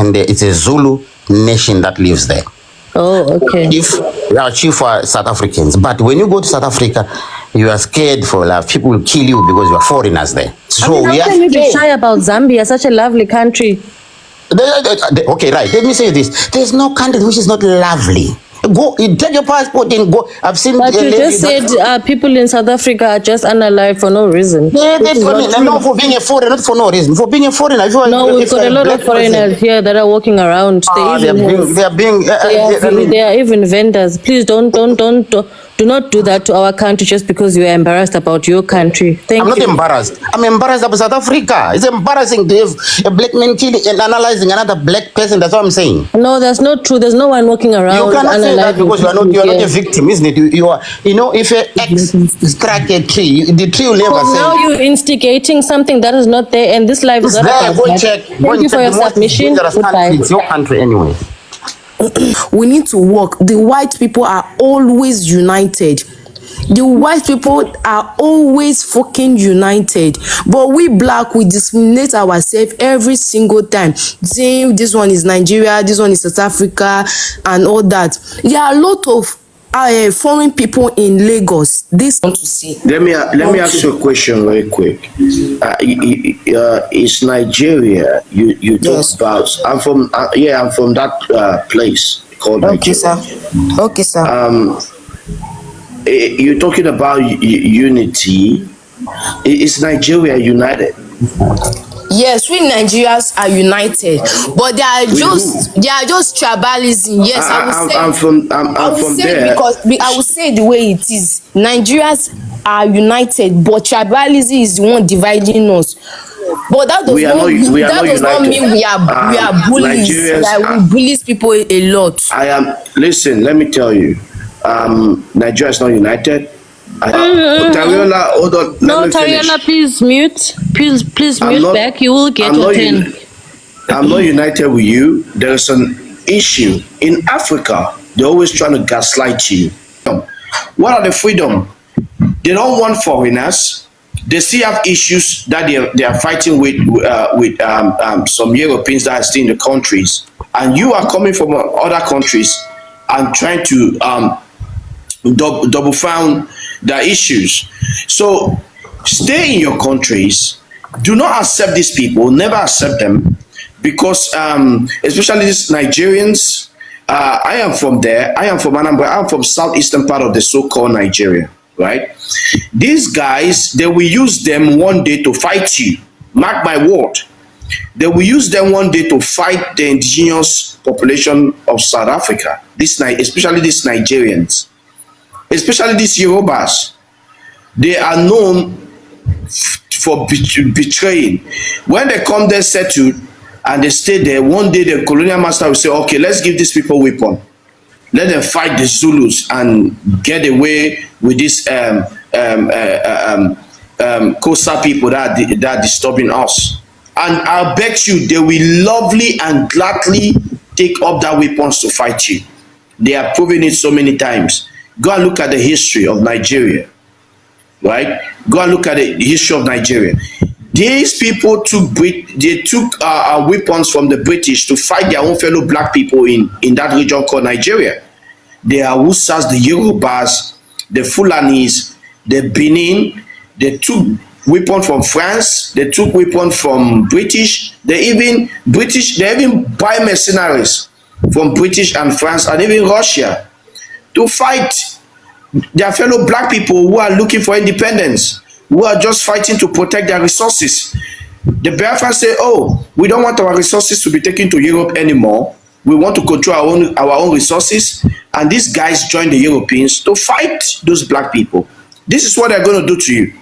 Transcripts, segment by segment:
and it's a Zulu nation that lives there. Oh, okay. Chief for South Africans. But when you go to South Africa, you are scared for like people will kill you because you are foreigners there. So how can you be shy about Zambia, such a lovely country? Okay, right. Let me say this. There's no country which is not lovely. Go, take your passport and go. I've seen. But you just said people in South Africa are just unalive for no reason. No, for being a foreigner, not for no reason. For being a foreigner, no, we've got a lot of foreigners here that are walking around. They are even vendors. Please do not do that to our country just because you are embarrassed about your country. I'm not embarrassed. I'm embarrassed about South Africa. It's embarrassing to have a black man killing and analyzing another black person. That's what I'm saying. No, that's not true. There's no one walking around. You cannot say that because you are not a victim, isn't it? You are. You know, if an ex strike a tree, the tree will never say. Now you're instigating something that is not there, and this life is not there. Go check. Thank you for your submission. It's your country anyway. We need to work. The white people are always united. The white people are always fucking united. But we black, we discriminate ourselves every single time. Saying this one is Nigeria, this one is South Africa, and all that. There are a lot of foreign people in Lagos. This want to see. Let me ask you a question very quick. Is Nigeria? You talk about? I'm from that place called Nigeria. Okay, sir. You're talking about unity. Is Nigeria united? Yes, we Nigerians are united, but they are just tribalism. Yes, I'm from there. Because I will say the way it is. Nigerians are united, but tribalism is the one dividing us. But that does not mean we are bullies. Like we bullies people a lot. Listen, let me tell you. Nigeria is not united. Tariola, hold on. No, Tariola, please mute. Please mute back. You will get your 10. I'm not united with you. There is an issue in Africa. They're always trying to gaslight you. What are the freedom? They don't want foreigners. They still have issues that they are fighting with some Europeans that are still in the countries, and you are coming from other countries and trying to double found the issues. So stay in your countries. Do not accept these people. Never accept them, because especially these Nigerians. I am from there. I am from Anambra. I'm from southeastern part of the so-called Nigeria. Right? These guys, they will use them one day to fight you. Mark my word. They will use them one day to fight the indigenous population of South Africa. Especially these Nigerians. Especially these Yorubas. They are known for betraying. When they come there settled and they stay there, one day the colonial master will say, okay, let's give these people weapon. Let them fight the Zulus and get away with this Kosa people that are disturbing us. And I bet you they will lovely and gladly take up that weapons to fight you. They have proven it so many times. Go and look at the history of Nigeria, right? Go and look at the history of Nigeria. These people took weapons from the British to fight their own fellow black people in that region called Nigeria. The Hausas, the Yorubas, the Fulanis, the Benin. They took weapons from France. They took weapons from British. They even buy mercenaries from British and France and even Russia to fight their fellow black people who are looking for independence, who are just fighting to protect their resources. The Biafrans say, oh, we don't want our resources to be taken to Europe anymore. We want to control our own resources. And these guys join the Europeans to fight those black people. This is what they're going to do to you,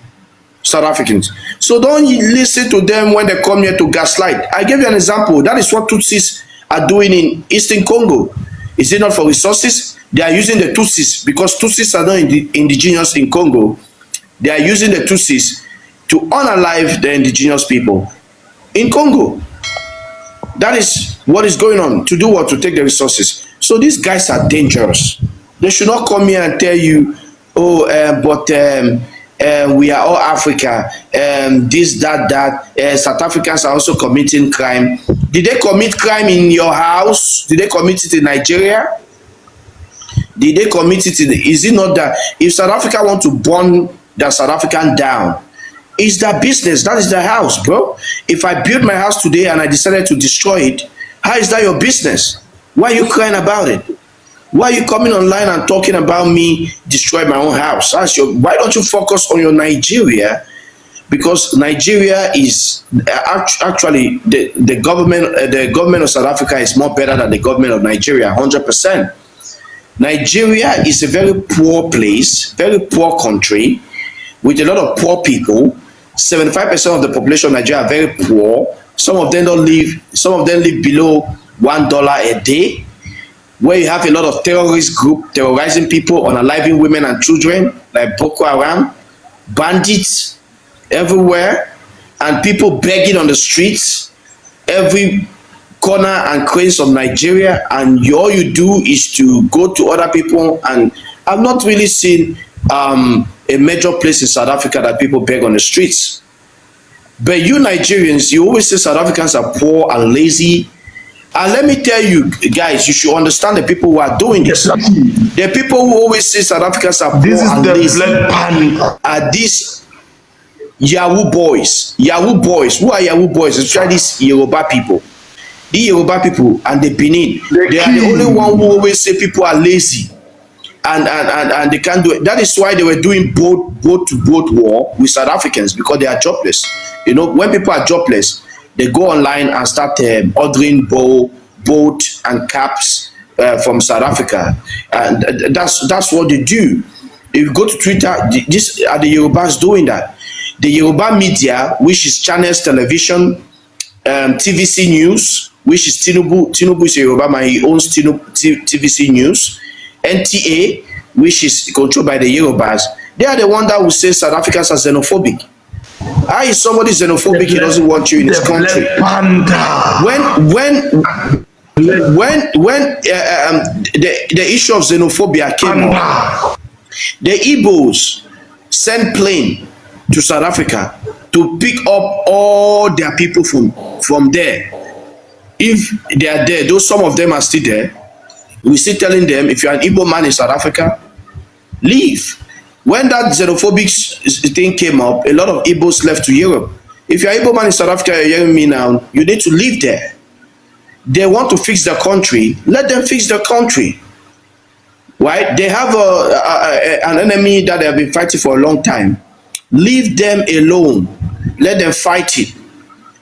South Africans. So don't listen to them when they come here to gaslight. I gave you an example. That is what Tutsis are doing in Eastern Congo. Is it not for resources? They are using the Tutsis because Tutsis are not indigenous in Congo. They are using the Tutsis to unalive the indigenous people in Congo. That is what is going on. To do what? To take the resources. So these guys are dangerous. They should not come here and tell you, oh, we are all Africa, this, that. South Africans are also committing crime. Did they commit crime in your house? Did they commit it in Nigeria? Did they commit it in, is it not that if South Africa want to burn the South African down, it's their business, that is their house, bro. If I build my house today and I decided to destroy it, how is that your business? Why are you crying about it? Why are you coming online and talking about me destroying my own house? That's your, why don't you focus on your Nigeria? Because Nigeria is actually the government of South Africa is more better than the government of Nigeria, 100%. Nigeria is a very poor place, very poor country with a lot of poor people. 75% of the population of Nigeria are very poor. Some of them live below $1 a day, where you have a lot of terrorist group terrorizing people, unaliving women and children, like Boko Haram, bandits everywhere, and people begging on the streets, every corner and cranes of Nigeria, and all you do is to go to other people. And I've not really seen a major place in South Africa that people beg on the streets. But you Nigerians, you always say South Africans are poor and lazy. And let me tell you guys, you should understand the people who are doing this. The people who always say South Africans are poor and lazy are these Yahoo boys. Yahoo boys. Who are Yahoo boys? Especially these Yoruba people. The Yoruba people and the Benin. They are the only one who always say people are lazy. And they can't do it. That is why they were doing boat to boat war with South Africans, because they are jobless. You know, when people are jobless, they go online and start ordering boat and caps from South Africa, and that's what they do. If you go to Twitter, this are the Yorubas doing that. The Yoruba media, which is Channels Television, TVC News, which is Tinubu is a Yoruba man, he owns TVC News, NTA, which is controlled by the Yorubas. They are the one that will say South Africans are xenophobic. How is somebody xenophobic? He doesn't want you in his country. When the issue of xenophobia came up, the Igbos sent plane to South Africa to pick up all their people from there. If they are there, though some of them are still there, we still telling them, if you're an Igbo man in South Africa, leave. When that xenophobic thing came up, a lot of Igbos left to Europe. If you're an Igbo man in South Africa, you're hearing me now, you need to live there. They want to fix their country, let them fix their country. Right? They have an enemy that they have been fighting for a long time. Leave them alone. Let them fight it.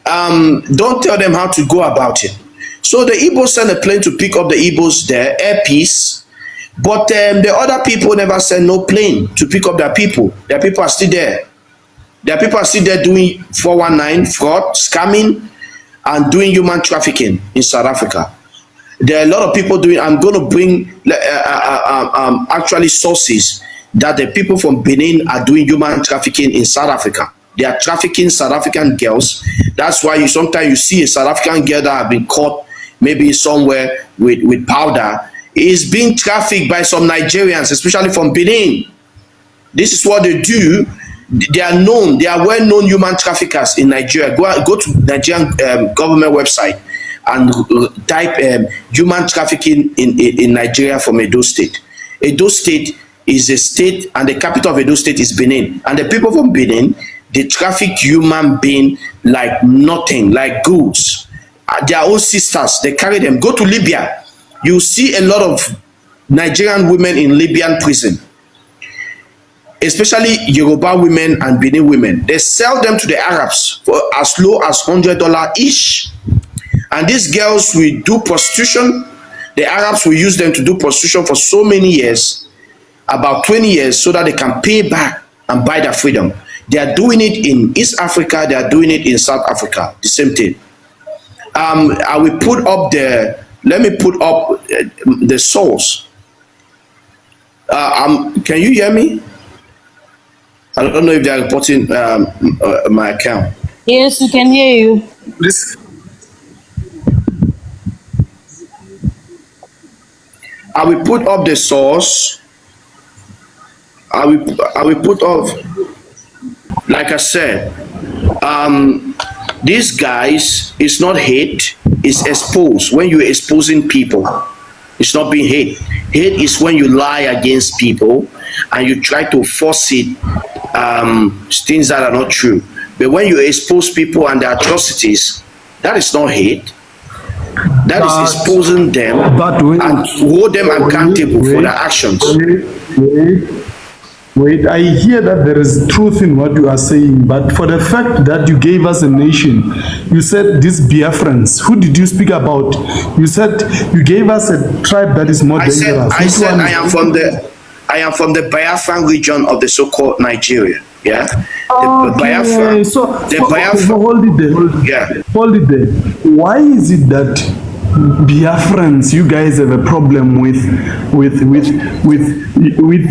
Don't tell them how to go about it. So the Igbos sent a plane to pick up the Igbos there, Air Peace. But the other people never sent no plane to pick up their people. Their people are still there. Their people are still there doing 419, fraud, scamming, and doing human trafficking in South Africa. There are a lot of people doing, I'm going to bring actually sources that the people from Benin are doing human trafficking in South Africa. They are trafficking South African girls. That's why sometimes you see a South African girl that have been caught maybe somewhere with powder is being trafficked by some Nigerians, especially from Benin. This is what they do. They are known. They are well-known human traffickers in Nigeria. Go to Nigerian government website and type human trafficking in Nigeria from Edo State. Edo State is a state, and the capital of Edo State is Benin. And the people from Benin, they traffic human being like nothing, like goods. Their own sisters, they carry them. Go to Libya. You see a lot of Nigerian women in Libyan prison, especially Yoruba women and Benin women. They sell them to the Arabs for as low as $100 each. And these girls will do prostitution. The Arabs will use them to do prostitution for so many years, about 20 years, so that they can pay back and buy their freedom. They are doing it in East Africa. They are doing it in South Africa. The same thing. I will put up let me put up the source. Can you hear me? I don't know if they are reporting my account. Yes, we can hear you. I will put up the source. I will put up like I said, these guys, it's not hate, it's exposed. When you're exposing people, it's not being hate. Hate is when you lie against people and you try to force it, things that are not true. But when you expose people and their atrocities, that is not hate. That is exposing them and hold them accountable for their actions. Wait, I hear that there is truth in what you are saying, but for the fact that you gave us a nation, you said these Biafrans, who did you speak about? You said you gave us a tribe that is more dangerous. I said I am from the Biafran region of the so-called Nigeria. Yeah. The Biafra. Hold it there. Why is it that Biafrans, you guys have a problem with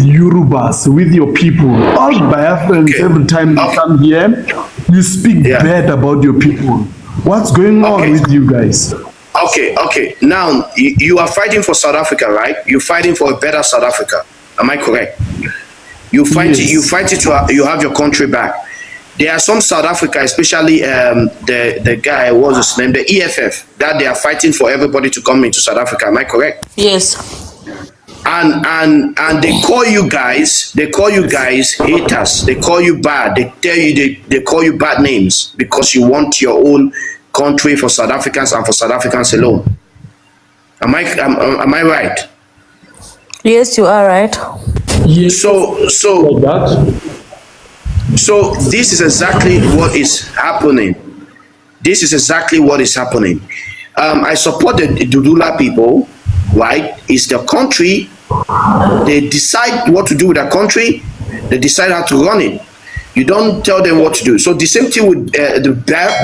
Yorubas, with your people? All Biafrans, every time you come here, you speak bad about your people. What's going on with you guys? Okay. Now you are fighting for South Africa, right? You're fighting for a better South Africa. Am I correct? You fight it to you have your country back. There are some South Africa, especially the guy, what was his name, the EFF, that they are fighting for everybody to come into South Africa. Am I correct? Yes. And they call you guys haters. They call you bad. They tell you they call you bad names because you want your own country for South Africans and for South Africans alone. Am I right? Yes, you are right. Yes. So this is exactly what is happening. I support the Dudula people, right? It's their country. They decide what to do with their country. They decide how to run it. You don't tell them what to do. So the same thing with the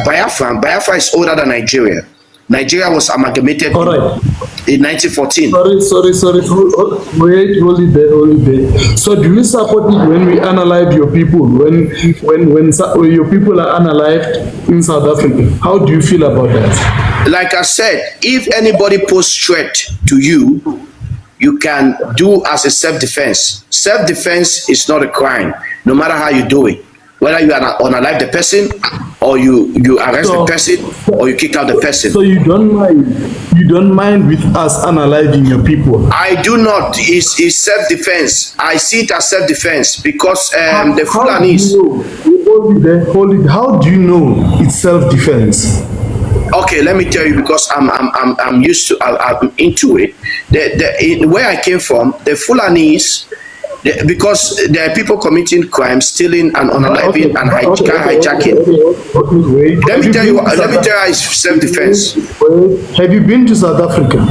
Biafra. Biafra is older than Nigeria. Nigeria was amalgamated in 1914. Sorry. Wait, hold it there. So do you support it when we analyze your people? When your people are analyzed in South Africa? How do you feel about that? Like I said, if anybody posts threat to you, you can do as a self-defense. Self-defense is not a crime, no matter how you do it. Whether you unalive the person, or you arrest the person, or you kick out the person. So you don't mind with us unaliving your people? I do not. It's self-defense. I see it as self-defense because the Fulanis. Hold it. How do you know it's self-defense? Okay, let me tell you, because I'm used to, I'm into it. Where I came from, the Fulanis, because there are people committing crimes, stealing and unaliving and hijacking. Let me tell you it's self-defense. Have you been to South Africa?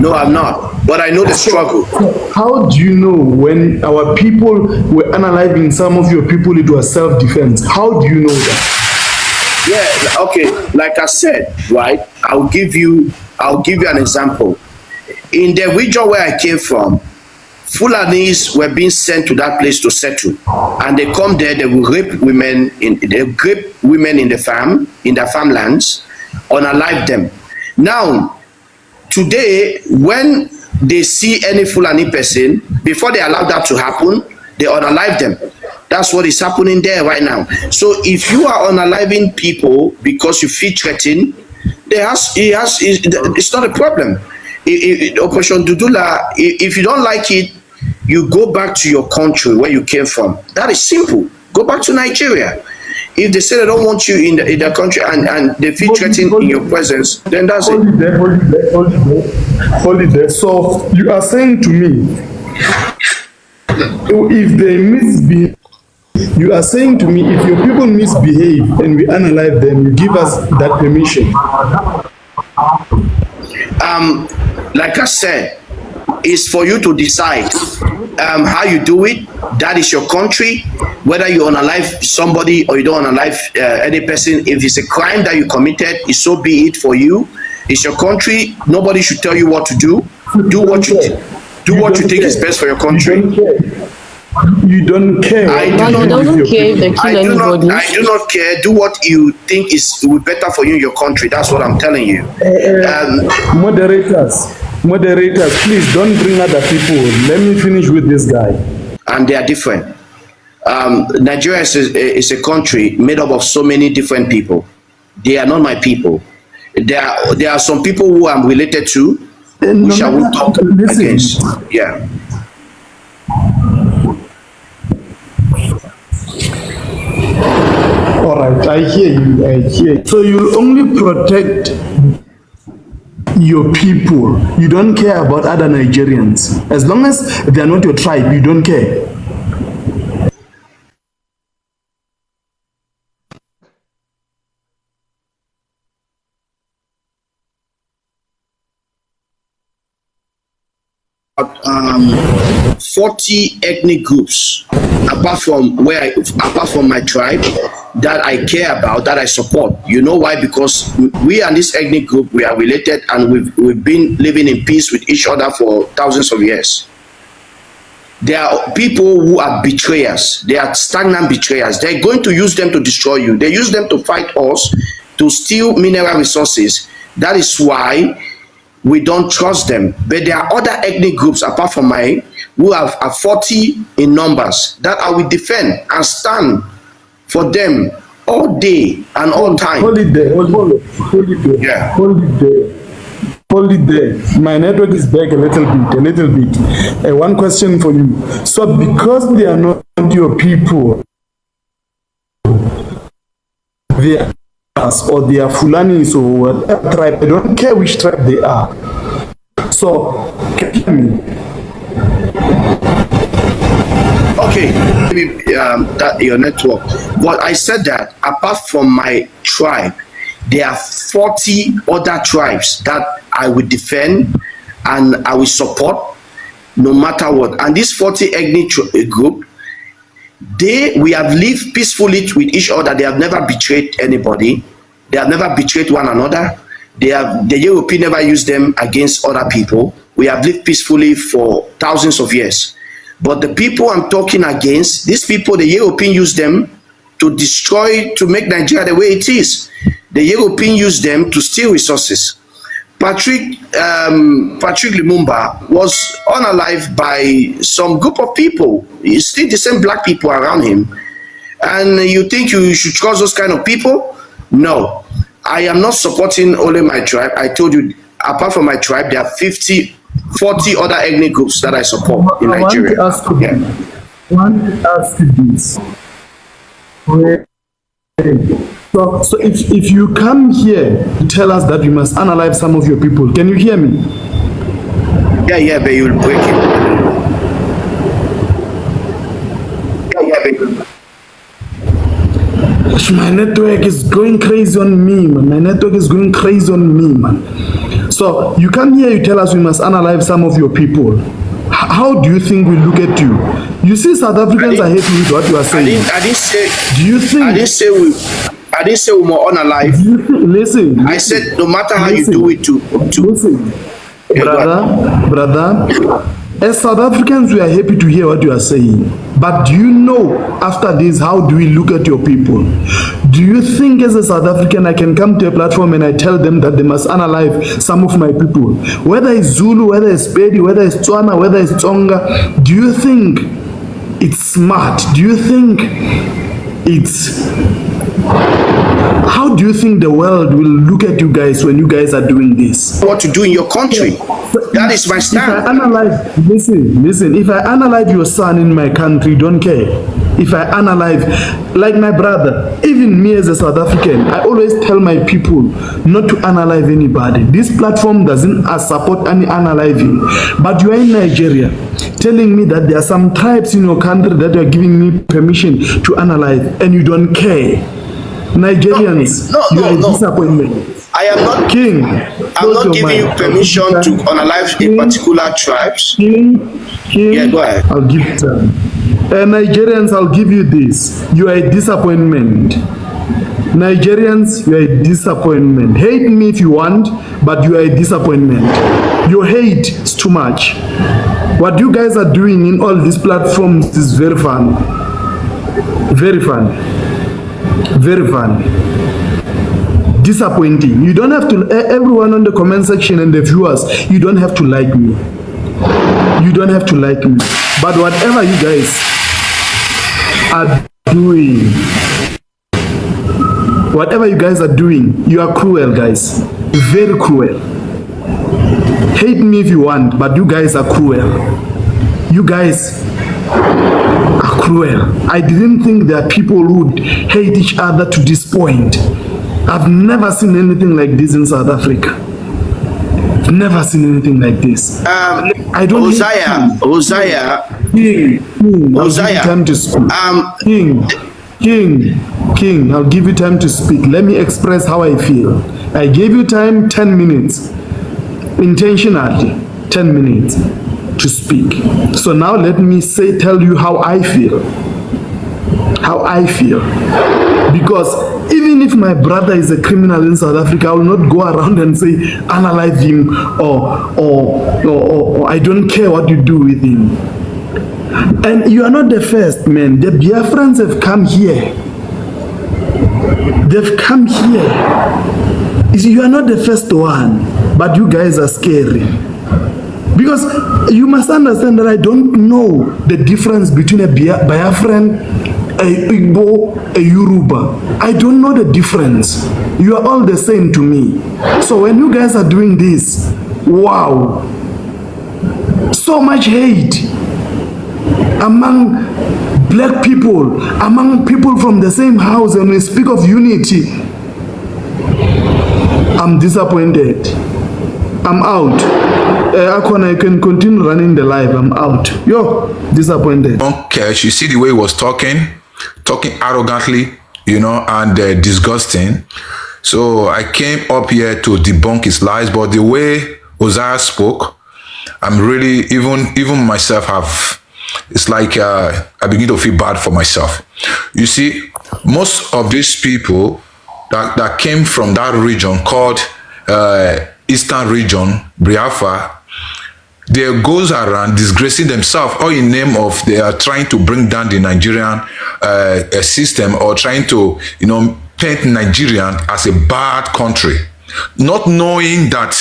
No, I'm not, but I know the struggle. How do you know when our people were unaliving some of your people, it was self-defense? How do you know that? Yeah, okay, like I said, right, I'll give you an example. In the region where I came from, Fulanis were being sent to that place to settle, and they come there, they will rape women in the farm, in their farmlands, unalive them. Now, today, when they see any Fulani person, before they allow that to happen, they unalive them. That's what is happening there right now. So if you are unaliving people because you feel threatened, it's not a problem. Operation Dudula, if you don't like it, you go back to your country where you came from. That is simple. Go back to Nigeria. If they say they don't want you in their country and they feel threatened in your presence, then that's it. Hold it there. So you are saying to me, if they misbehave, you are saying to me, if your people misbehave and we analyze them, you give us that permission? Like I said, it's for you to decide how you do it. That is your country. Whether you unalive somebody or you don't unalive any person, if it's a crime that you committed, it's so be it for you. It's your country. Nobody should tell you what to do. Do what you think is best for your country. You don't care. I don't care if they kill anybody. I do not care. Do what you think is better for you in your country. That's what I'm telling you. Moderators, please don't bring other people. Let me finish with this guy. And they are different. Nigeria is a country made up of so many different people. They are not my people. There are some people who I'm related to, which I will talk against. Yeah. All right, I hear you. I hear you. So you only protect your people. You don't care about other Nigerians. As long as they are not your tribe, you don't care. Um, 40 ethnic groups apart from my tribe that I care about, that I support. You know why? Because we and this ethnic group, we are related, and we've been living in peace with each other for thousands of years. There are people who are betrayers. They are stagnant betrayers. They're going to use them to destroy you. They use them to fight us, to steal mineral resources. That is why we don't trust them. But there are other ethnic groups apart from mine who are 40 in numbers that I will defend and stand for them all day and all time. Hold it there. Hold it there. Yeah. Hold it there. Hold it there. My network is back a little bit. One question for you. So because they are not your people, they are us, or they are Fulanis or whatever tribe, I don't care which tribe they are. So, can you hear me? Okay, maybe that your network. But I said that apart from my tribe, there are 40 other tribes that I will defend and I will support no matter what. And this 40 ethnic group, we have lived peacefully with each other. They have never betrayed anybody. They have never betrayed one another. The European never used them against other people. We have lived peacefully for thousands of years. But the people I'm talking against, these people, the European used them to destroy, to make Nigeria the way it is. The European used them to steal resources. Patrick Lumumba was unalived by some group of people. It's still the same black people around him. And you think you should trust those kind of people? No. I am not supporting only my tribe. I told you, apart from my tribe, there are 40 other ethnic groups that I support in Nigeria. I want to ask you this. So if you come here to tell us that you must unalive some of your people, can you hear me? Yeah, but you'll break it. My network is going crazy on me, man. My network is going crazy on me, man. So you come here, you tell us we must unalive some of your people. How do you think we look at you? You see, South Africans are happy with what you are saying. I didn't say. Do you think? I didn't say we were unalive. Listen. I said no matter how you do it to. Listen, brother. As South Africans, we are happy to hear what you are saying. But do you know, after this, how do we look at your people? Do you think as a South African, I can come to a platform and I tell them that they must unalive some of my people? Whether it's Zulu, whether it's Pedi, whether it's Tswana, whether it's Tsonga, do you think it's smart? Do you think it's... How do you think the world will look at you guys when you guys are doing this? What to do in your country? That is my stand. If I analyze, listen, if I analyze your son in my country, don't care. If I analyze, like my brother, even me as a South African, I always tell my people not to analyze anybody. This platform doesn't support any analyzing. But you are in Nigeria, telling me that there are some tribes in your country that are giving me permission to analyze, and you don't care. Nigerians, you are a disappointment. I am not King. I'm not giving you permission to unalive a particular tribes. King, yeah, go ahead. I'll give it time. Nigerians, I'll give you this. You are a disappointment. Nigerians, you are a disappointment. Hate me if you want, but you are a disappointment. Your hate is too much. What you guys are doing in all these platforms is very fun. Very fun. Very fun. Disappointing. You don't have to, everyone on the comment section and the viewers, you don't have to like me. You don't have to like me. But whatever you guys are doing, whatever you guys are doing, you are cruel, guys. Very cruel. Hate me if you want, but you guys are cruel. You guys are cruel. I didn't think there are people who would hate each other to this point. I've never seen anything like this in South Africa. I've never seen anything like this. I don't Hosea, I'll give you time to speak. King, I'll give you time to speak. Let me express how I feel. I gave you time 10 minutes. Intentionally, 10 minutes to speak. So now let me tell you how I feel. How I feel. Because even if my brother is a criminal in South Africa, I will not go around and say, analyze him or I don't care what you do with him. And you are not the first, man. The Biafrans have come here. They've come here. You see, you are not the first one, but you guys are scary. Because you must understand that I don't know the difference between a Biafran, a Igbo, a Yoruba. I don't know the difference. You are all the same to me. So when you guys are doing this, wow, so much hate among black people, among people from the same house, and we speak of unity. I'm disappointed. I'm out. Akona, you can continue running the live. I'm out. Yo, disappointed. Okay, you see the way he was talking arrogantly, you know, and disgusting. So I came up here to debunk his lies, but the way Hosea spoke, I'm really, even myself it's like I begin to feel bad for myself. You see, most of these people that came from that region called Eastern region, Biafra, they goes around disgracing themselves, all in name of they are trying to bring down the Nigerian system, or trying to, you know, paint Nigerian as a bad country, not knowing that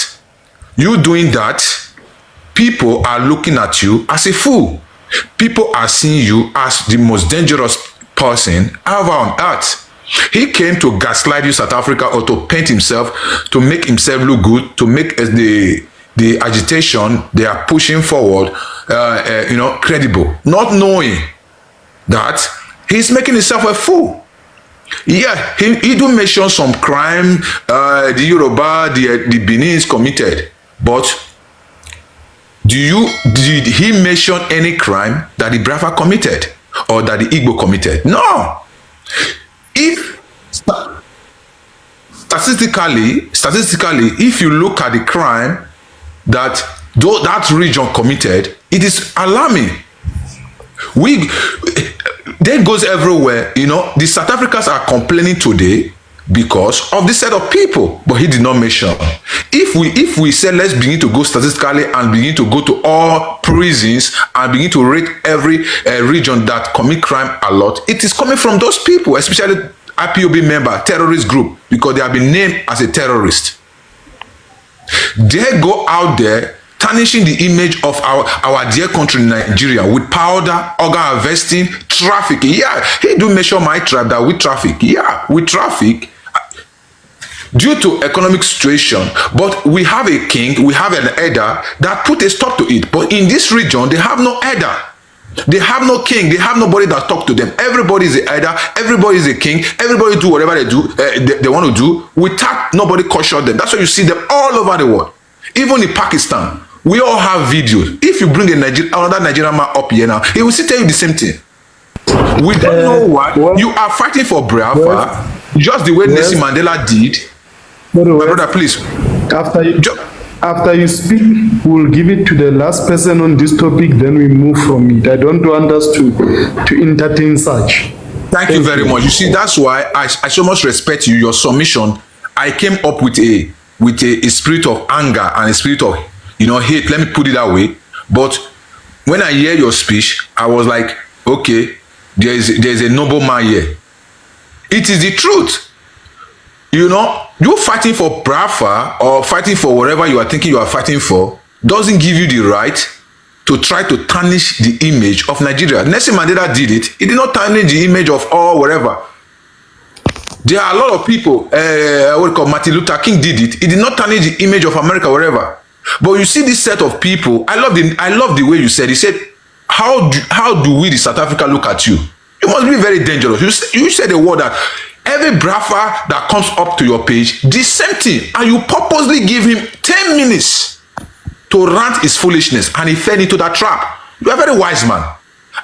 you doing that, people are looking at you as a fool. People are seeing you as the most dangerous person ever on earth. He came to gaslight you, South Africa, or to paint himself, to make himself look good, to make the agitation they are pushing forward, you know, credible, not knowing that he's making himself a fool. Yeah, he do mention some crime, the Yoruba, the Benin's committed, but did he mention any crime that the Biafra committed or that the Igbo committed? No. If statistically, if you look at the crime that that region committed, it is alarming. That goes everywhere. You know, the South Africans are complaining today because of this set of people, but he did not mention. If we say let's begin to go statistically and begin to go to all prisons and begin to rate every region that commit crime a lot, it is coming from those people, especially IPOB member, terrorist group, because they have been named as a terrorist. They go out there tarnishing the image of our dear country Nigeria with powder, organ harvesting, trafficking. Yeah, he do mention my tribe that we traffic. Yeah, we traffic due to economic situation, but we have a king, we have an elder that put a stop to it. But in this region, they have no elder. They have no king. They have nobody that talk to them. Everybody is the elder. Everybody is a king. Everybody do whatever they do. They want to do without nobody caution them. That's why you see them all over the world. Even in Pakistan, we all have videos. If you bring another Nigerian man up here now, he will still tell you the same thing. We don't know why you are fighting for Biafra, just the way Nelson Mandela did. My brother, please. After you speak, we'll give it to the last person on this topic, then we move from it. I don't want us to entertain such. Thank you very much. You see, that's why I so much respect you, your submission. I came up with a spirit of anger and a spirit of, you know, hate. Let me put it that way. But when I hear your speech, I was like, okay, there's a noble man here. It is the truth. You know, you fighting for Biafra or fighting for whatever you are thinking you are fighting for doesn't give you the right to try to tarnish the image of Nigeria. Nelson Mandela did it. He did not tarnish the image of all wherever. There are a lot of people, Martin Luther King did it. He did not tarnish the image of America wherever. But you see this set of people, I love the way you said. He said, how do we, the South Africa, look at you? You must be very dangerous. You said a word that every braffer that comes up to your page, the same thing. And you purposely give him 10 minutes to rant his foolishness. And he fell into that trap. You are a very wise man.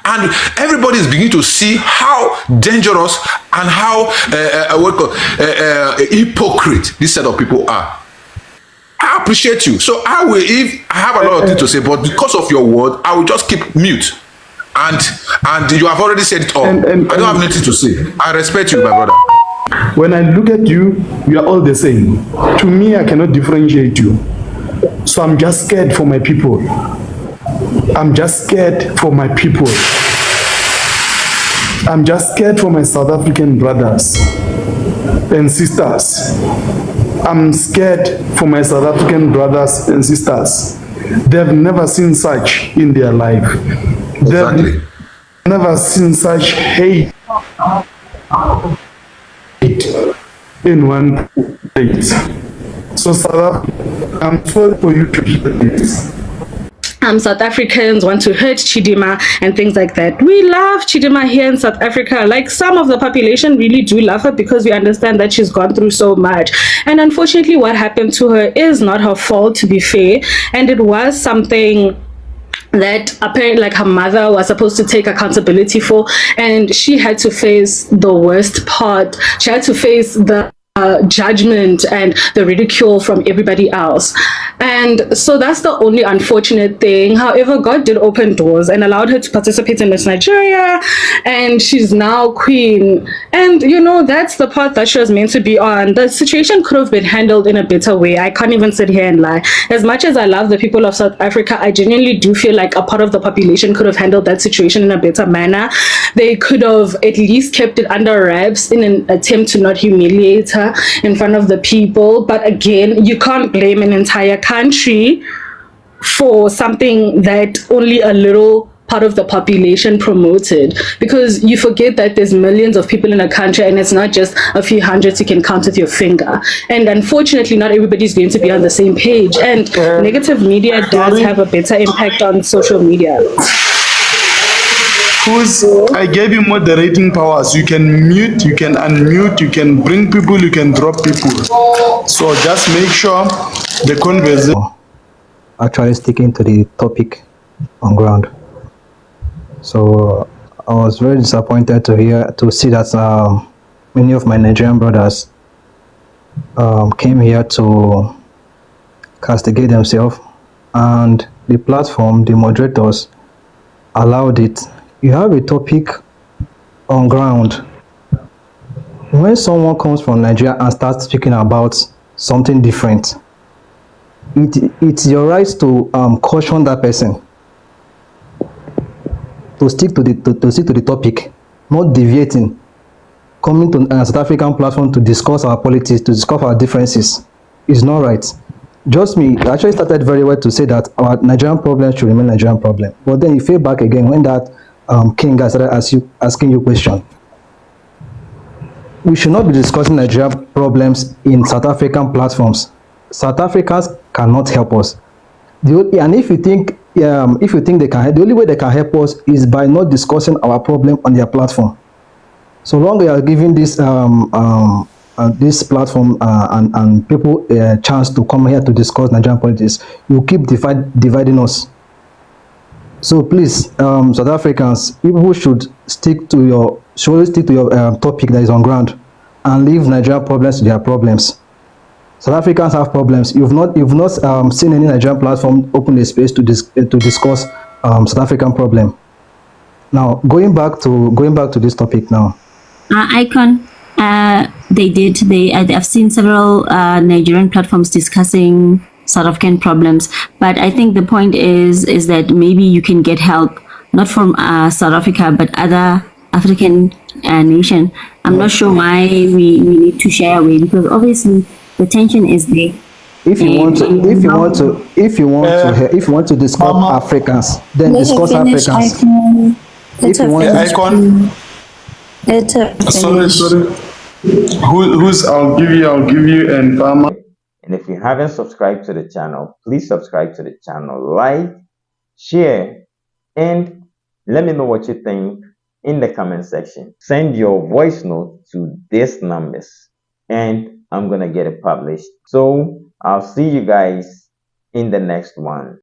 And everybody is beginning to see how dangerous and how hypocrite this set of people are. I appreciate you. So I have a lot of things to say, but because of your word, I will just keep mute. And you have already said it all. I don't have nothing to say. I respect you, my brother. When I look at you, you are all the same. To me, I cannot differentiate you. So I'm just scared for my people. I'm just scared for my people. I'm just scared for my South African brothers and sisters. I'm scared for my South African brothers and sisters. They've never seen such in their life. Exactly. They've never seen such hate in one place. So South Africa, I'm sorry for you to hear this. South Africans want to hurt Chidima and things like that. We love Chidima here in South Africa. Like, some of the population really do love her because we understand that she's gone through so much. And unfortunately, what happened to her is not her fault, to be fair. And it was something that apparently, like, her mother was supposed to take accountability for, and she had to face the worst part. She had to face the judgment and the ridicule from everybody else. And so that's the only unfortunate thing. However, God did open doors and allowed her to participate in Miss Nigeria, and she's now queen. And you know, that's the part that she was meant to be on. The situation could have been handled in a better way. I can't even sit here and lie. As much as I love the people of South Africa, I genuinely do feel like a part of the population could have handled that situation in a better manner. They could have at least kept it under wraps in an attempt to not humiliate her in front of the people. But again, you can't blame an entire country for something that only a little part of the population promoted, because you forget that there's millions of people in a country and it's not just a few hundreds you can count with your finger. And unfortunately, not everybody's going to be on the same page, and negative media does have a better impact on social media. I gave you moderating powers. You can mute, you can unmute, you can bring people, you can drop people. So just make sure the conversation actually sticking to the topic on ground. So I was very disappointed to see that many of my Nigerian brothers came here to castigate themselves, and the platform, the moderators, allowed it. You have a topic on ground. When someone comes from Nigeria and starts speaking about something different, it's your right to caution that person to stick to the topic, not deviating. Coming to a South African platform to discuss our politics, to discuss our differences, is not right. Just me, I actually started very well to say that our Nigerian problem should remain Nigerian problem. But then you fell back again when that King guy started asking you a question. We should not be discussing Nigerian problems in South African platforms. South Africans cannot help us. And if you think they can help, the only way they can help us is by not discussing our problem on their platform. So long we are giving this this platform and people a chance to come here to discuss Nigerian politics, you keep dividing us. So please, South Africans, people should stick to your topic that is on ground, and leave Nigerian problems to their problems. South Africans have problems. You've not seen any Nigerian platform open a space to discuss South African problem. Now going back to this topic now. Icon, I've seen several Nigerian platforms discussing South African problems, but I think the point is that maybe you can get help not from South Africa but other African nation. I'm not sure why we need to shy away, because obviously the tension is there. If you want to, if you want to discuss Mama, Africans, then Let her discuss finish. Africans. Let If her you want finish. Icon. Let her Sorry, finish. sorry. Who's I'll give you and Farmer. And if you haven't subscribed to the channel, please subscribe to the channel, like, share, and let me know what you think in the comment section. Send your voice note to these numbers and I'm gonna get it published. So I'll see you guys in the next one.